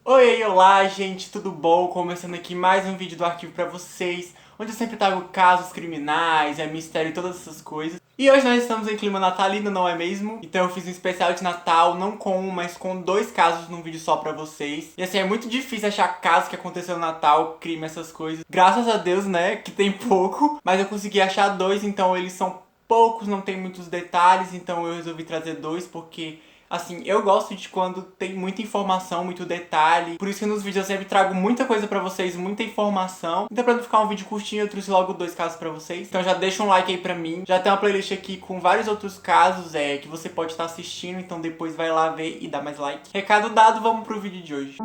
Oi, olá gente, tudo bom? Começando aqui mais um vídeo do arquivo pra vocês, onde eu sempre trago casos criminais, mistério e todas essas coisas. E hoje nós estamos em clima natalino, não é mesmo? Então eu fiz um especial de Natal, não com um, mas com dois casos num vídeo só pra vocês. E assim, é muito difícil achar casos que aconteceu no Natal, crime, essas coisas. Graças a Deus, né, que tem pouco, mas eu consegui achar dois, então eles são poucos, não tem muitos detalhes, então eu resolvi trazer dois porque... assim, eu gosto de quando tem muita informação, muito detalhe. Por isso que nos vídeos eu sempre trago muita coisa pra vocês, muita informação. Então pra não ficar um vídeo curtinho, eu trouxe logo dois casos pra vocês. Então já deixa um like aí pra mim. Já tem uma playlist aqui com vários outros casos que você pode estar assistindo. Então depois vai lá ver e dá mais like. Recado dado, vamos pro vídeo de hoje.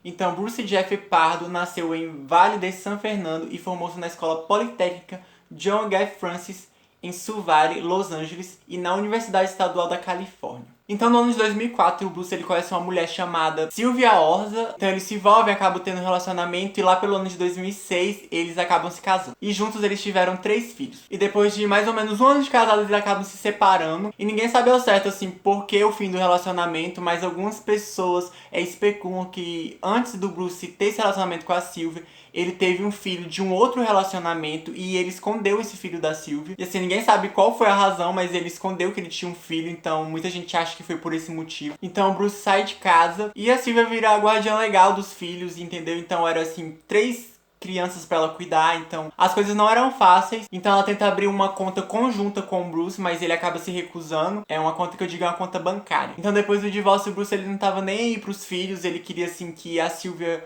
Então, Bruce Jeff Pardo nasceu em Vale de San Fernando e formou-se na Escola Politécnica John Guy Francis em Sul Valley, Los Angeles, e na Universidade Estadual da Califórnia. Então, no ano de 2004, o Bruce ele conhece uma mulher chamada Sylvia Orza. Então, eles se envolvem, acabam tendo um relacionamento, e lá pelo ano de 2006, eles acabam se casando. E juntos eles tiveram 3 filhos. E depois de mais ou menos um ano de casados, eles acabam se separando. E ninguém sabe ao certo, assim, por que o fim do relacionamento, mas algumas pessoas especulam que antes do Bruce ter esse relacionamento com a Sylvia, ele teve um filho de um outro relacionamento e ele escondeu esse filho da Sylvia. E assim, ninguém sabe qual foi a razão, mas ele escondeu que ele tinha um filho, então muita gente acha que foi por esse motivo. Então o Bruce sai de casa e a Sylvia vira a guardiã legal dos filhos, entendeu? Então era assim, 3 crianças pra ela cuidar, então as coisas não eram fáceis. Então ela tenta abrir uma conta conjunta com o Bruce, mas ele acaba se recusando. É uma conta que eu digo é uma conta bancária. Então depois do divórcio, o Bruce ele não tava nem aí pros filhos, ele queria assim que a Sylvia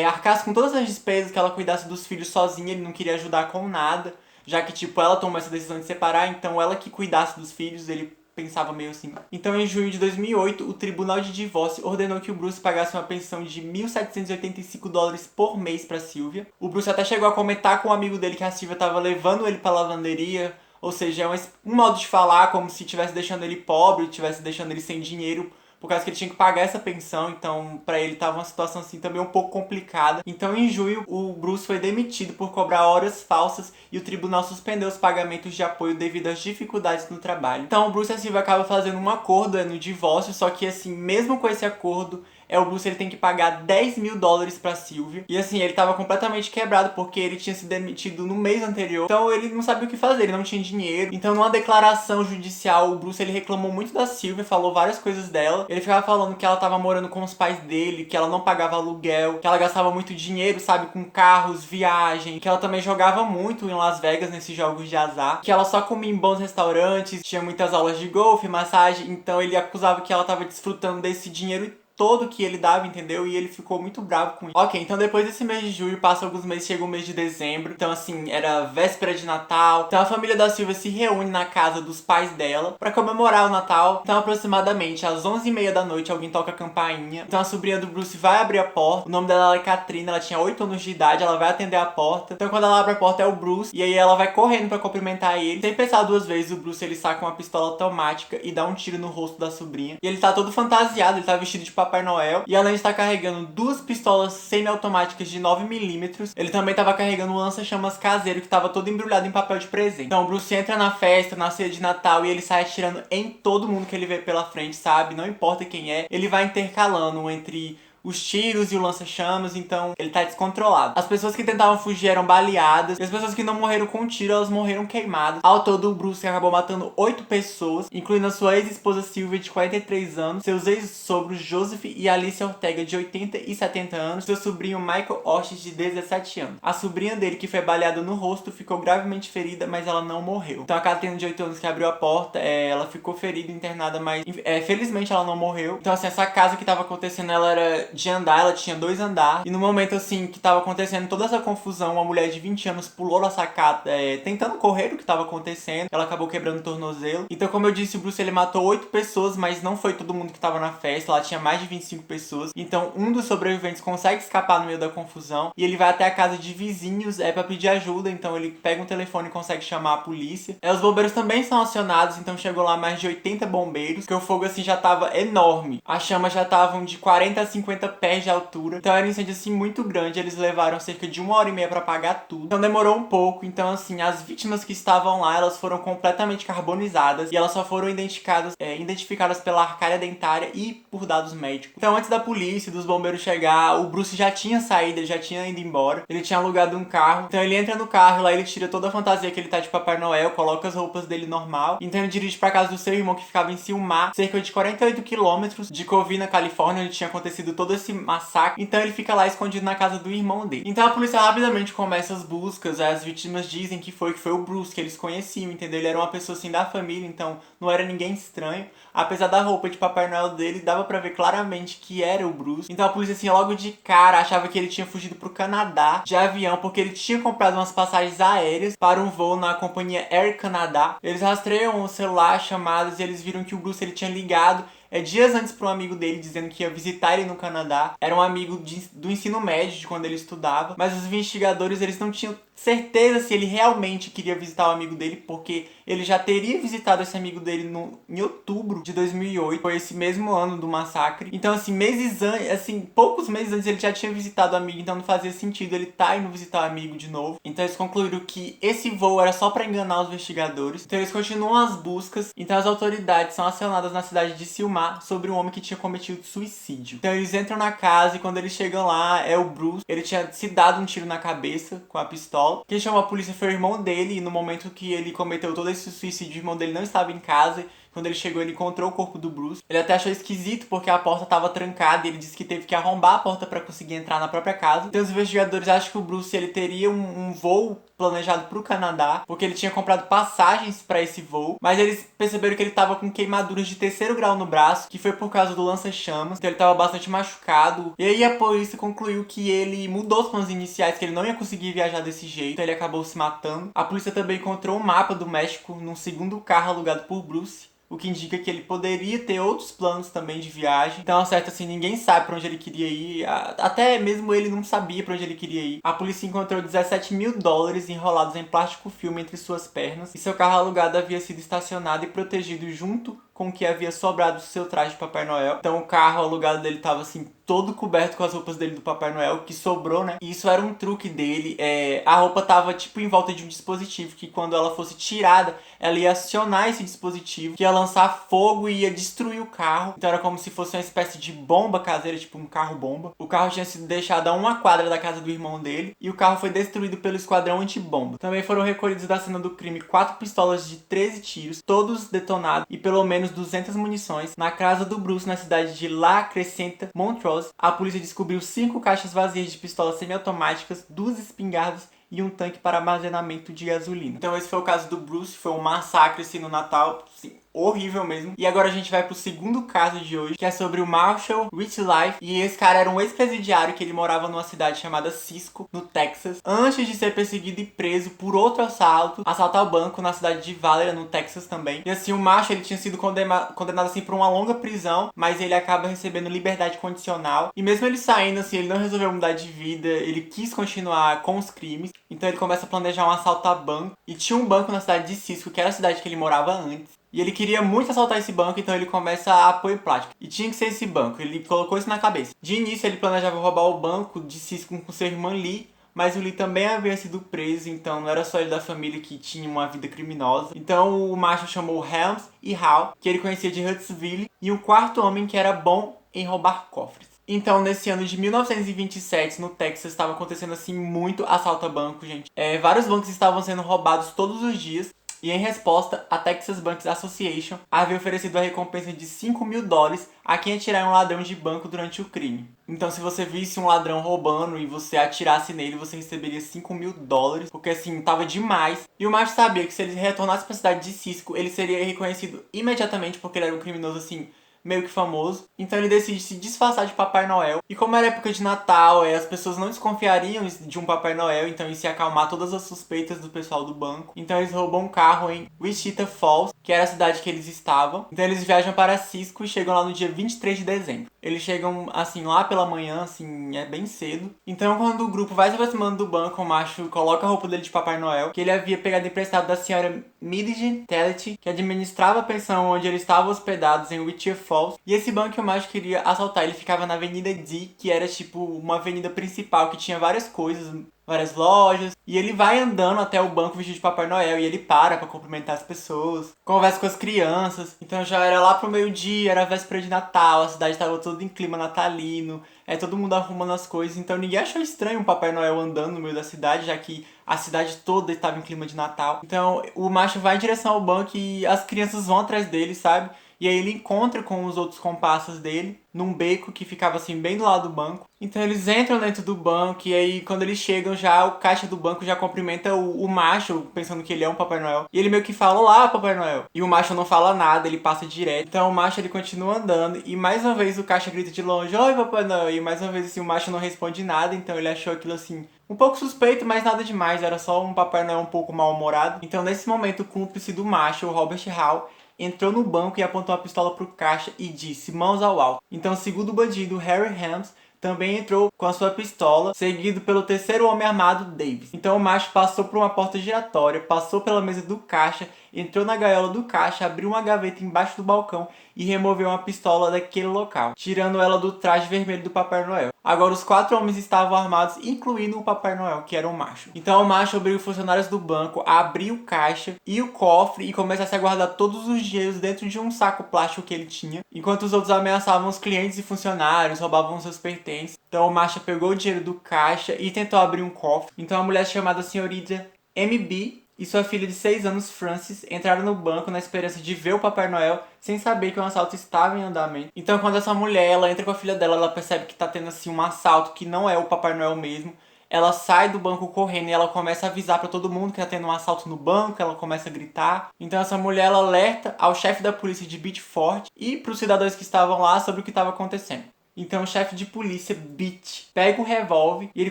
arcasse com todas as despesas, que ela cuidasse dos filhos sozinha, ele não queria ajudar com nada, já que, tipo, ela tomou essa decisão de separar, então ela que cuidasse dos filhos, ele pensava meio assim. Então, em junho de 2008, o Tribunal de Divórcio ordenou que o Bruce pagasse uma pensão de $1.785 por mês pra Sylvia. O Bruce até chegou a comentar com um amigo dele que a Sylvia tava levando ele pra lavanderia, ou seja, é um modo de falar como se estivesse deixando ele pobre, estivesse deixando ele sem dinheiro, por causa que ele tinha que pagar essa pensão, então pra ele tava uma situação assim também um pouco complicada. Então em julho o Bruce foi demitido por cobrar horas falsas e o tribunal suspendeu os pagamentos de apoio devido às dificuldades no trabalho. Então o Bruce e a Sylvia acabam fazendo um acordo no divórcio, só que assim, mesmo com esse acordo, o Bruce ele tem que pagar $10.000 pra Sylvia. E assim, ele tava completamente quebrado porque ele tinha se demitido no mês anterior. Então ele não sabia o que fazer, ele não tinha dinheiro. Então numa declaração judicial, o Bruce ele reclamou muito da Sylvia, falou várias coisas dela. Ele ficava falando que ela tava morando com os pais dele, que ela não pagava aluguel, que ela gastava muito dinheiro, sabe, com carros, viagem, que ela também jogava muito em Las Vegas nesses jogos de azar, que ela só comia em bons restaurantes, tinha muitas aulas de golfe, massagem. Então ele acusava que ela tava desfrutando desse dinheiro todo que ele dava, entendeu? E ele ficou muito bravo com isso. Ok, então depois desse mês de julho, passa alguns meses, chega o mês de dezembro. Então assim, era véspera de Natal. Então a família da Sylvia se reúne na casa dos pais dela pra comemorar o Natal. Então aproximadamente às 11h30 da noite, alguém toca a campainha. Então a sobrinha do Bruce vai abrir a porta. O nome dela é Katrina, ela tinha 8 anos de idade, ela vai atender a porta. Então quando ela abre a porta é o Bruce. E aí ela vai correndo pra cumprimentar ele. Sem pensar duas vezes, o Bruce ele saca uma pistola automática e dá um tiro no rosto da sobrinha. E ele tá todo fantasiado, ele tá vestido de Papai Noel, e além de estar carregando 2 pistolas semiautomáticas de 9mm, ele também estava carregando um lança-chamas caseiro que estava todo embrulhado em papel de presente. Então o Bruce entra na festa, na ceia de Natal, e ele sai atirando em todo mundo que ele vê pela frente, sabe? Não importa quem é, ele vai intercalando entre os tiros e o lança-chamas, então ele tá descontrolado. As pessoas que tentavam fugir eram baleadas, e as pessoas que não morreram com tiro, elas morreram queimadas. Ao todo, o Bruce acabou matando 8 pessoas, incluindo a sua ex-esposa Sylvia, de 43 anos, seus ex-sogros Joseph e Alicia Ortega, de 80 e 70 anos, seu sobrinho Michael Ortiz, de 17 anos. A sobrinha dele, que foi baleada no rosto, ficou gravemente ferida, mas ela não morreu. Então a Katrina, de 8 anos, que abriu a porta, ela ficou ferida, internada, mas felizmente ela não morreu. Então assim, essa casa que tava acontecendo, ela era de andar, ela tinha 2 andares. E no momento assim que tava acontecendo toda essa confusão, uma mulher de 20 anos pulou na sacada, tentando correr o que tava acontecendo. Ela acabou quebrando o tornozelo. Então, como eu disse, o Bruce ele matou 8 pessoas, mas não foi todo mundo que tava na festa. Lá tinha mais de 25 pessoas. Então um dos sobreviventes consegue escapar no meio da confusão e ele vai até a casa de vizinhos pra pedir ajuda. Então ele pega um telefone e consegue chamar a polícia. Os bombeiros também são acionados, então chegou lá mais de 80 bombeiros, que o fogo assim já tava enorme. As chamas já estavam de 40 a 50 1,50 pés de altura. Então era um incêndio assim muito grande, eles levaram cerca de 1 hora e meia pra apagar tudo. Então demorou um pouco, então assim, as vítimas que estavam lá, elas foram completamente carbonizadas e elas só foram identificadas pela arcária dentária e por dados médicos. Então antes da polícia e dos bombeiros chegar, o Bruce já tinha saído, ele já tinha ido embora. Ele tinha alugado um carro, então ele entra no carro, lá ele tira toda a fantasia que ele tá de Papai Noel, coloca as roupas dele normal, então ele dirige pra casa do seu irmão que ficava em Silmar, cerca de 48 quilômetros de Covina, Califórnia, onde tinha acontecido todo esse massacre. Então ele fica lá escondido na casa do irmão dele. Então a polícia rapidamente começa as buscas, as vítimas dizem que foi o Bruce, que eles conheciam, entendeu? Ele era uma pessoa assim da família, então não era ninguém estranho. Apesar da roupa de Papai Noel dele, dava pra ver claramente que era o Bruce. Então a polícia assim logo de cara achava que ele tinha fugido pro Canadá de avião, porque ele tinha comprado umas passagens aéreas para um voo na companhia Air Canada. Eles rastreiam o celular, chamadas, e eles viram que o Bruce ele tinha ligado dias antes para um amigo dele, dizendo que ia visitar ele no Canadá. Era um amigo do ensino médio, de quando ele estudava. Mas os investigadores, eles não tinham certeza se ele realmente queria visitar o amigo dele, porque ele já teria visitado esse amigo dele em outubro de 2008. Foi esse mesmo ano do massacre. Então, assim, poucos meses antes ele já tinha visitado o amigo, então não fazia sentido ele tá indo visitar o amigo de novo. Então eles concluíram que esse voo era só para enganar os investigadores. Então eles continuam as buscas. Então as autoridades são acionadas na cidade de Silmar sobre um homem que tinha cometido suicídio. Então eles entram na casa e quando eles chegam lá, é o Bruce. Ele tinha se dado um tiro na cabeça com a pistola. Quem chamou a polícia foi o irmão dele e no momento que ele cometeu todo esse suicídio, o irmão dele não estava em casa. Quando ele chegou, ele encontrou o corpo do Bruce. Ele até achou esquisito porque a porta estava trancada e ele disse que teve que arrombar a porta para conseguir entrar na própria casa. Então os investigadores acham que o Bruce ele teria um voo planejado para o Canadá, porque ele tinha comprado passagens para esse voo, mas eles perceberam que ele estava com queimaduras de 3º grau no braço, que foi por causa do lança-chamas, então ele estava bastante machucado. E aí a polícia concluiu que ele mudou os planos iniciais, que ele não ia conseguir viajar desse jeito, então ele acabou se matando. A polícia também encontrou um mapa do México num segundo carro alugado por Bruce, o que indica que ele poderia ter outros planos também de viagem. Então, ao certo, assim, ninguém sabe pra onde ele queria ir. Até mesmo ele não sabia pra onde ele queria ir. A polícia encontrou $17.000 enrolados em plástico filme entre suas pernas. E seu carro alugado havia sido estacionado e protegido junto com o que havia sobrado do seu traje de Papai Noel. Então o carro alugado dele tava assim, todo coberto com as roupas dele do Papai Noel, que sobrou, né? E isso era um truque dele. A roupa tava tipo em volta de um dispositivo, que quando ela fosse tirada, ela ia acionar esse dispositivo, que ia lançar fogo e ia destruir o carro. Então era como se fosse uma espécie de bomba caseira, tipo um carro-bomba. O carro tinha sido deixado a 1 quadra da casa do irmão dele, e o carro foi destruído pelo esquadrão antibomba. Também foram recolhidos da cena do crime 4 pistolas de 13 tiros, todos detonados, e pelo menos 200 munições. Na casa do Bruce, na cidade de La Crescenta, Montrose, a polícia descobriu 5 caixas vazias de pistolas semiautomáticas, 2 espingardas e um tanque para armazenamento de gasolina. Então esse foi o caso do Bruce, foi um massacre assim no Natal, sim, horrível mesmo. E agora a gente vai pro segundo caso de hoje, que é sobre o Marshall Richlife. E esse cara era um ex-presidiário que ele morava numa cidade chamada Cisco, no Texas, antes de ser perseguido e preso por outro assalto ao banco na cidade de Valera, no Texas também. E assim, o Marshall ele tinha sido condenado assim por uma longa prisão, mas ele acaba recebendo liberdade condicional. E mesmo ele saindo assim, ele não resolveu mudar de vida, ele quis continuar com os crimes. Então ele começa a planejar um assalto a banco. E tinha um banco na cidade de Cisco, que era a cidade que ele morava antes. E ele queria muito assaltar esse banco, então ele começa a pôr em prática. E tinha que ser esse banco, ele colocou isso na cabeça. De início ele planejava roubar o banco de Cisco com seu irmão Lee, mas o Lee também havia sido preso, então não era só ele da família que tinha uma vida criminosa. Então o macho chamou Helms e Hal, que ele conhecia de Huntsville, e um quarto homem que era bom em roubar cofres. Então, nesse ano de 1927, no Texas, estava acontecendo assim muito assalto a banco, gente. Vários bancos estavam sendo roubados todos os dias. E em resposta, a Texas Banks Association havia oferecido a recompensa de $5.000 a quem atirar em um ladrão de banco durante o crime. Então, se você visse um ladrão roubando e você atirasse nele, você receberia $5.000, porque assim, tava demais. E o macho sabia que se ele retornasse para a cidade de Cisco, ele seria reconhecido imediatamente, porque ele era um criminoso assim, meio que famoso. Então ele decide se disfarçar de Papai Noel. E como era época de Natal, as pessoas não desconfiariam de um Papai Noel, então isso ia acalmar todas as suspeitas do pessoal do banco. Então eles roubam um carro em Wichita Falls, que era a cidade que eles estavam. Então eles viajam para Cisco e chegam lá no dia 23 de dezembro. Eles chegam, assim, lá pela manhã, assim, é bem cedo. Então quando o grupo vai se aproximando do banco, o macho coloca a roupa dele de Papai Noel, que ele havia pegado emprestado da senhora Midge Tellett, que administrava a pensão onde eles estavam hospedados em Wichita Falls. Falls. E esse banco que o Marshall queria assaltar, ele ficava na Avenida D, que era tipo uma avenida principal que tinha várias coisas, várias lojas. E ele vai andando até o banco vestido de Papai Noel e ele para pra cumprimentar as pessoas, conversa com as crianças. Então já era lá pro meio-dia, era véspera de Natal, a cidade tava toda em clima natalino, todo mundo arrumando as coisas. Então ninguém achou estranho o Papai Noel andando no meio da cidade, já que a cidade toda estava em clima de Natal. Então o macho vai em direção ao banco e as crianças vão atrás dele, sabe? E aí ele encontra com os outros comparsas dele num beco que ficava assim bem do lado do banco. Então eles entram dentro do banco e aí quando eles chegam já o caixa do banco já cumprimenta o macho, pensando que ele é um Papai Noel. E ele meio que fala: "Olá, Papai Noel". E o macho não fala nada, ele passa direto. Então o macho ele continua andando e mais uma vez o caixa grita de longe: "Oi, Papai Noel". E mais uma vez assim o macho não responde nada, então ele achou aquilo assim um pouco suspeito, mas nada demais, era só um Papai Noel um pouco mal-humorado. Então nesse momento o cúmplice do macho, o Robert Hall, entrou no banco e apontou a pistola pro caixa e disse: "Mãos ao alto". Então, segundo o bandido Harry Helms, também entrou com a sua pistola, seguido pelo terceiro homem armado, Davis. Então o macho passou por uma porta giratória, passou pela mesa do caixa, entrou na gaiola do caixa, abriu uma gaveta embaixo do balcão e removeu uma pistola daquele local, tirando ela do traje vermelho do Papai Noel. Agora os 4 homens estavam armados, incluindo o Papai Noel, que era o macho. Então o macho obriga os funcionários do banco a abrir o caixa e o cofre e começasse a guardar todos os dinheiros dentro de um saco plástico que ele tinha, enquanto os outros ameaçavam os clientes e funcionários, roubavam seus pertences. Então o macho pegou o dinheiro do caixa e tentou abrir um cofre. Então a mulher chamada senhorita MB e sua filha de 6 anos, Frances, entraram no banco na esperança de ver o Papai Noel, sem saber que um assalto estava em andamento. Então, quando essa mulher ela entra com a filha dela, ela percebe que tá tendo assim um assalto que não é o Papai Noel mesmo. Ela sai do banco correndo e ela começa a avisar pra todo mundo que tá tendo um assalto no banco, ela começa a gritar. Então essa mulher ela alerta ao chefe da polícia de Beechford e pros cidadãos que estavam lá sobre o que estava acontecendo. Então o chefe de polícia, Beach, pega o revólver e ele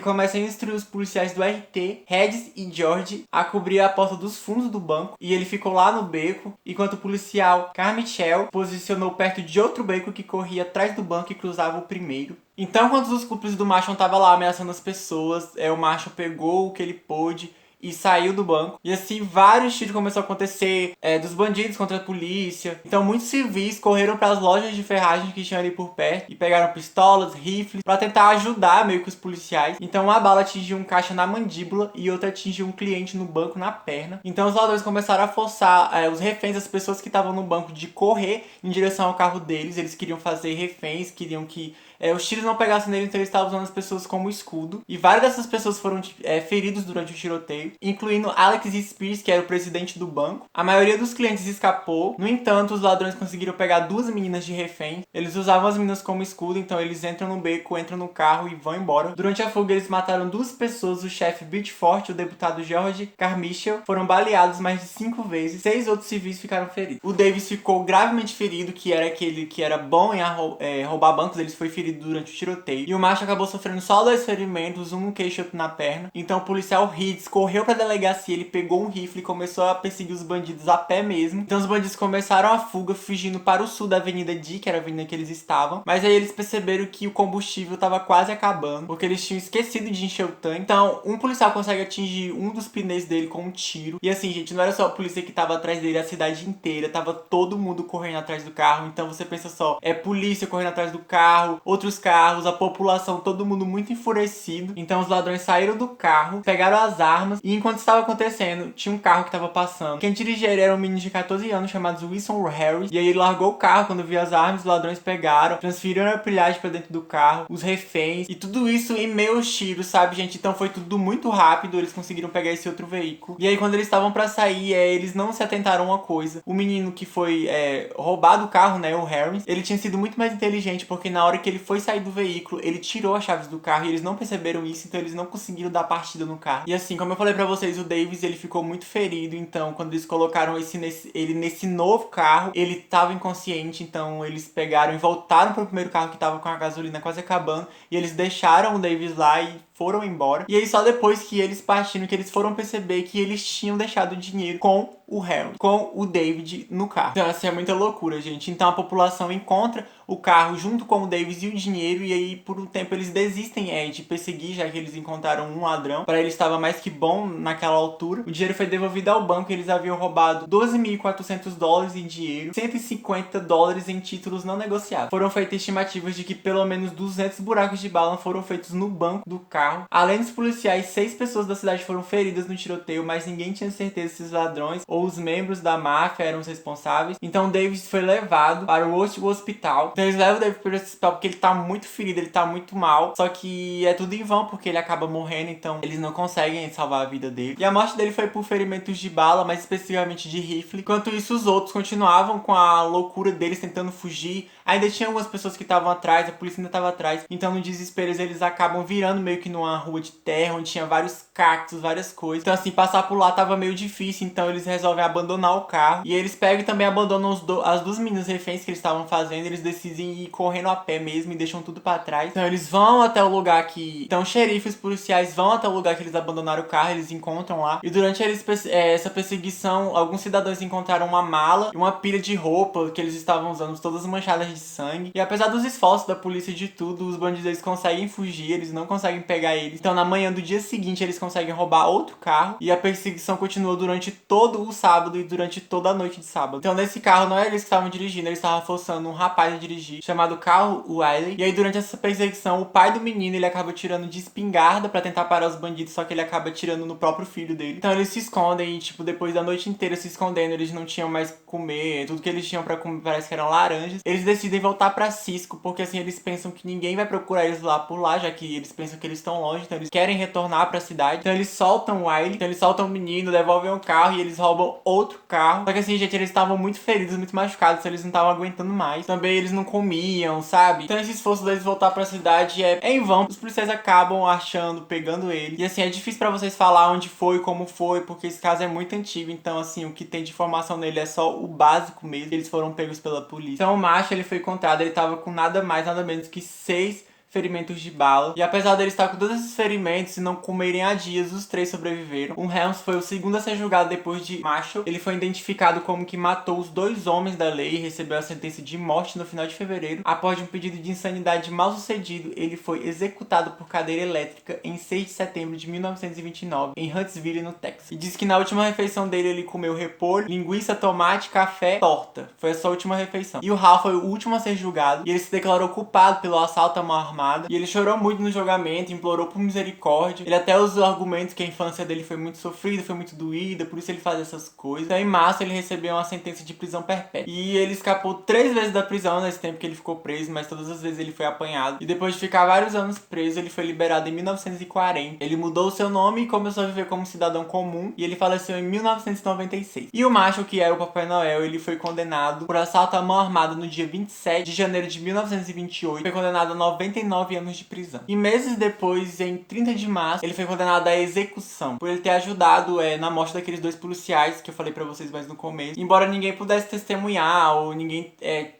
começa a instruir os policiais do RT, Regis e George, a cobrir a porta dos fundos do banco. E ele ficou lá no beco, enquanto o policial Carmichael posicionou perto de outro beco que corria atrás do banco e cruzava o primeiro. Então, quando os cúmplices do macho estavam lá ameaçando as pessoas, o macho pegou o que ele pôde e saiu do banco. E assim, vários tiros começaram a acontecer, dos bandidos contra a polícia. Então, muitos civis correram para as lojas de ferragem que tinham ali por perto e pegaram pistolas, rifles, para tentar ajudar meio que os policiais. Então, uma bala atingiu um caixa na mandíbula e outra atingiu um cliente no banco na perna. Então, os ladrões começaram a forçar os reféns, as pessoas que estavam no banco, de correr em direção ao carro deles. Eles queriam fazer reféns, queriam que os tiros não pegassem nele, então eles estavam usando as pessoas como escudo. E várias dessas pessoas foram feridos durante o tiroteio, incluindo Alex Spears, que era o presidente do banco. A maioria dos clientes escapou. No entanto, os ladrões conseguiram pegar 2 meninas de refém. Eles usavam as meninas como escudo, então eles entram no beco, entram no carro e vão embora. Durante a fuga, eles mataram 2 pessoas, o chefe Beechford e o deputado George Carmichael. Foram baleados mais de 5 vezes. 6 outros civis ficaram feridos. O Davis ficou gravemente ferido, que era aquele que era bom em roubar bancos. Ele foi ferido durante o tiroteio. E o macho acabou sofrendo só 2 ferimentos, um no queixo e outro na perna. Então o policial Reeds correu pra delegacia, ele pegou um rifle e começou a perseguir os bandidos a pé mesmo. Então os bandidos começaram a fuga, fugindo para o sul da Avenida D, que era a avenida que eles estavam. Mas aí eles perceberam que o combustível estava quase acabando, porque eles tinham esquecido de encher o tanque. Então um policial consegue atingir um dos pneus dele com um tiro. E assim, gente, não era só a polícia que estava atrás dele, a cidade inteira. Tava todo mundo correndo atrás do carro. Então você pensa só, polícia correndo atrás do carro, outros carros, a população, todo mundo muito enfurecido. Então os ladrões saíram do carro, pegaram as armas e enquanto estava acontecendo, tinha um carro que estava passando. Quem dirigia ele era um menino de 14 anos chamado Wilson Harris. E aí ele largou o carro quando viu as armas, os ladrões pegaram, transferiram a pilhagem para dentro do carro, os reféns e tudo isso em meio aos tiros, sabe, gente? Então foi tudo muito rápido, eles conseguiram pegar esse outro veículo. E aí quando eles estavam para sair, eles não se atentaram a uma coisa. O menino que foi roubado o carro, né, o Harris, ele tinha sido muito mais inteligente, porque na hora que ele foi sair do veículo, ele tirou as chaves do carro e eles não perceberam isso, então eles não conseguiram dar partida no carro. E assim, como eu falei pra vocês, o Davis, ele ficou muito ferido, então quando eles colocaram ele nesse novo carro, ele tava inconsciente, então eles pegaram e voltaram pro primeiro carro que tava com a gasolina quase acabando, e eles deixaram o Davis lá e foram embora. E aí só depois que eles partiram que eles foram perceber que eles tinham deixado o dinheiro com o Harold, com o David no carro. Então assim, é muita loucura, gente. Então a população encontra o carro junto com o David e o dinheiro, e aí por um tempo eles desistem de perseguir, já que eles encontraram um ladrão. Para eles estava mais que bom naquela altura. O dinheiro foi devolvido ao banco e eles haviam roubado $12.400 em dinheiro, $150 em títulos não negociáveis. Foram feitas estimativas de que pelo menos 200 buracos de bala foram feitos no banco do carro. Além dos policiais, 6 pessoas da cidade foram feridas no tiroteio, mas ninguém tinha certeza se os ladrões ou os membros da máfia eram os responsáveis. Então David foi levado para o hospital. Então eles levam o David para o hospital porque ele tá muito ferido, ele tá muito mal. Só que é tudo em vão porque ele acaba morrendo, então eles não conseguem salvar a vida dele. E a morte dele foi por ferimentos de bala, mas especificamente de rifle. Enquanto isso, os outros continuavam com a loucura deles tentando fugir. Ainda tinha algumas pessoas que estavam atrás, a polícia ainda estava atrás. Então no desespero eles acabam virando meio que numa rua de terra, onde tinha vários cactos, várias coisas. Então assim, passar por lá tava meio difícil, então eles resolvem abandonar o carro. E eles pegam e também abandonam as duas meninas reféns que eles estavam fazendo. Eles decidem ir correndo a pé mesmo e deixam tudo pra trás. Então eles vão até o lugar que... Então xerifes policiais vão até o lugar que eles abandonaram o carro, eles encontram lá. E durante essa perseguição, alguns cidadãos encontraram uma mala e uma pilha de roupa que eles estavam usando, todas manchadas de sangue. E apesar dos esforços da polícia e de tudo, os bandidos eles conseguem fugir, eles não conseguem pegar eles. Então na manhã do dia seguinte eles conseguem roubar outro carro e a perseguição continua durante todo o sábado e durante toda a noite de sábado. Então nesse carro não era eles que estavam dirigindo, eles estavam forçando um rapaz a dirigir, chamado Carl Wiley. E aí durante essa perseguição, o pai do menino ele acaba tirando de espingarda pra tentar parar os bandidos, só que ele acaba tirando no próprio filho dele. Então eles se escondem e tipo, depois da noite inteira se escondendo, eles não tinham mais comer, tudo que eles tinham pra comer parece que eram laranjas. Eles decidem voltar pra Cisco, porque assim eles pensam que ninguém vai procurar eles lá por lá, já que eles pensam que eles estão longe, então eles querem retornar pra cidade. Então eles soltam o Wiley, então eles soltam o menino, devolvem o carro e eles roubam outro carro. Só que assim, gente, eles estavam muito feridos, muito machucados, então eles não estavam aguentando mais. Também eles não comiam, sabe? Então esse esforço deles voltar pra cidade é em vão. Os policiais acabam achando, pegando ele. E assim, é difícil pra vocês falar onde foi, como foi, porque esse caso é muito antigo. Então assim, o que tem de informação nele é só o básico mesmo. Eles foram pegos pela polícia. Então o macho, ele foi encontrado, ele tava com nada mais, nada menos que 6 ferimentos de bala. E apesar dele estar com todos esses ferimentos e não comerem há dias, os 3 sobreviveram. O Helms foi o segundo a ser julgado depois de Marshall. Ele foi identificado como que matou os 2 homens da lei e recebeu a sentença de morte no final de fevereiro. Após de um pedido de insanidade mal sucedido, ele foi executado por cadeira elétrica em 6 de setembro de 1929, em Huntsville, no Texas. E diz que na última refeição dele ele comeu repolho, linguiça, tomate, café, torta. Foi a sua última refeição. E o Hal foi o último a ser julgado e ele se declarou culpado pelo assalto à mão armada. E ele chorou muito no julgamento, implorou por misericórdia. Ele até usou argumentos que a infância dele foi muito sofrida, foi muito doída, por isso ele faz essas coisas. Então em março ele recebeu uma sentença de prisão perpétua. E ele escapou 3 vezes da prisão nesse tempo que ele ficou preso, mas todas as vezes ele foi apanhado. E depois de ficar vários anos preso, ele foi liberado em 1940. Ele mudou o seu nome e começou a viver como cidadão comum. E ele faleceu em 1996. E o Marshall, que era o Papai Noel, ele foi condenado por assalto à mão armada no dia 27 de janeiro de 1928. Foi condenado a 99 anos de prisão. E meses depois, em 30 de março, ele foi condenado à execução por ele ter ajudado na morte daqueles 2 policiais que eu falei pra vocês mais no começo. Embora ninguém pudesse testemunhar ou ninguém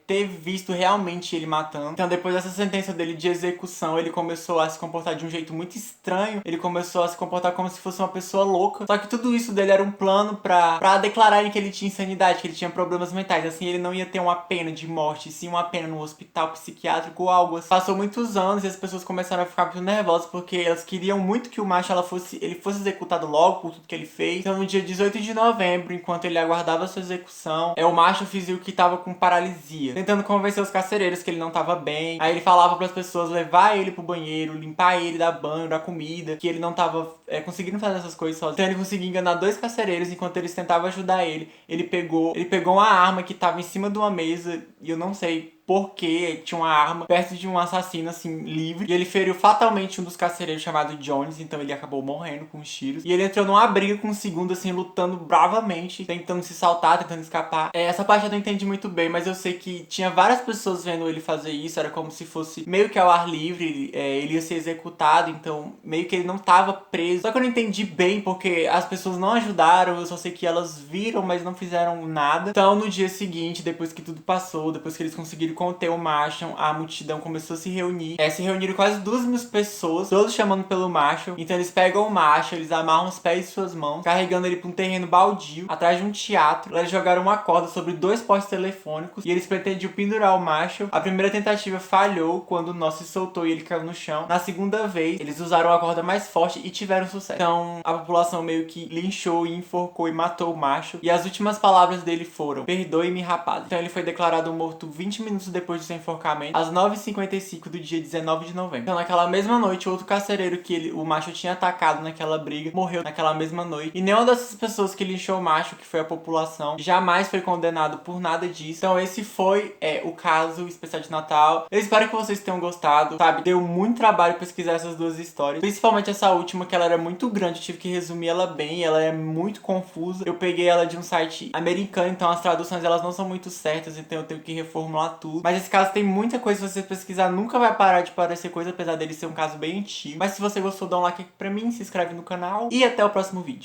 ter visto realmente ele matando. Então depois dessa sentença dele de execução, ele começou a se comportar de um jeito muito estranho. Ele começou a se comportar como se fosse uma pessoa louca. Só que tudo isso dele era um plano pra declararem que ele tinha insanidade, que ele tinha problemas mentais. Assim, ele não ia ter uma pena de morte, sim uma pena no hospital psiquiátrico ou algo assim. Passou muitos anos e as pessoas começaram a ficar muito nervosas porque elas queriam muito que o macho ele fosse executado logo por tudo que ele fez. Então no dia 18 de novembro, enquanto ele aguardava a sua execução, o macho fingiu que tava com paralisia, tentando convencer os carcereiros que ele não tava bem. Aí ele falava para as pessoas levar ele pro banheiro, limpar ele, dar banho, dar comida, que ele não tava conseguindo fazer essas coisas sozinho. Então ele conseguiu enganar 2 carcereiros enquanto eles tentavam ajudar ele. Ele pegou uma arma que tava em cima de uma mesa e eu não sei porque tinha uma arma perto de um assassino, assim, livre. E ele feriu fatalmente um dos carcereiros chamado Jones, então ele acabou morrendo com os tiros. E ele entrou numa briga com o segundo, assim, lutando bravamente, tentando se saltar, tentando escapar. Essa parte eu não entendi muito bem, mas eu sei que tinha várias pessoas vendo ele fazer isso, era como se fosse meio que ao ar livre, ele ia ser executado, então meio que ele não tava preso. Só que eu não entendi bem, porque as pessoas não ajudaram, eu só sei que elas viram, mas não fizeram nada. Então no dia seguinte, depois que tudo passou, depois que eles conseguiram contém o Marshall, a multidão começou a se reunir. Se reuniram quase 2.000 pessoas, todos chamando pelo Marshall. Então eles pegam o Marshall, eles amarram os pés e suas mãos, carregando ele pra um terreno baldio, atrás de um teatro. Eles jogaram uma corda sobre 2 postes telefônicos e eles pretendiam pendurar o Marshall. A primeira tentativa falhou quando o nó se soltou e ele caiu no chão. Na segunda vez, eles usaram a corda mais forte e tiveram sucesso. Então a população meio que linchou e enforcou e matou o Marshall. E as últimas palavras dele foram: "Perdoe-me, rapaz." Então ele foi declarado morto 20 minutos depois do seu enforcamento, às 9h55 do dia 19 de novembro. Então naquela mesma noite, outro carcereiro que o Marshall tinha atacado naquela briga morreu naquela mesma noite. E nenhuma dessas pessoas que linchou o Marshall, que foi a população, jamais foi condenado por nada disso. Então esse foi o caso especial de Natal. Eu espero que vocês tenham gostado, sabe? Deu muito trabalho pesquisar essas duas histórias, principalmente essa última, que ela era muito grande, eu tive que resumir ela bem, ela é muito confusa. Eu peguei ela de um site americano, então as traduções elas não são muito certas, então eu tenho que reformular tudo. Mas esse caso tem muita coisa, se você pesquisar nunca vai parar de parecer coisa, apesar dele ser um caso bem antigo. Mas se você gostou, dá um like aqui pra mim, se inscreve no canal e até o próximo vídeo.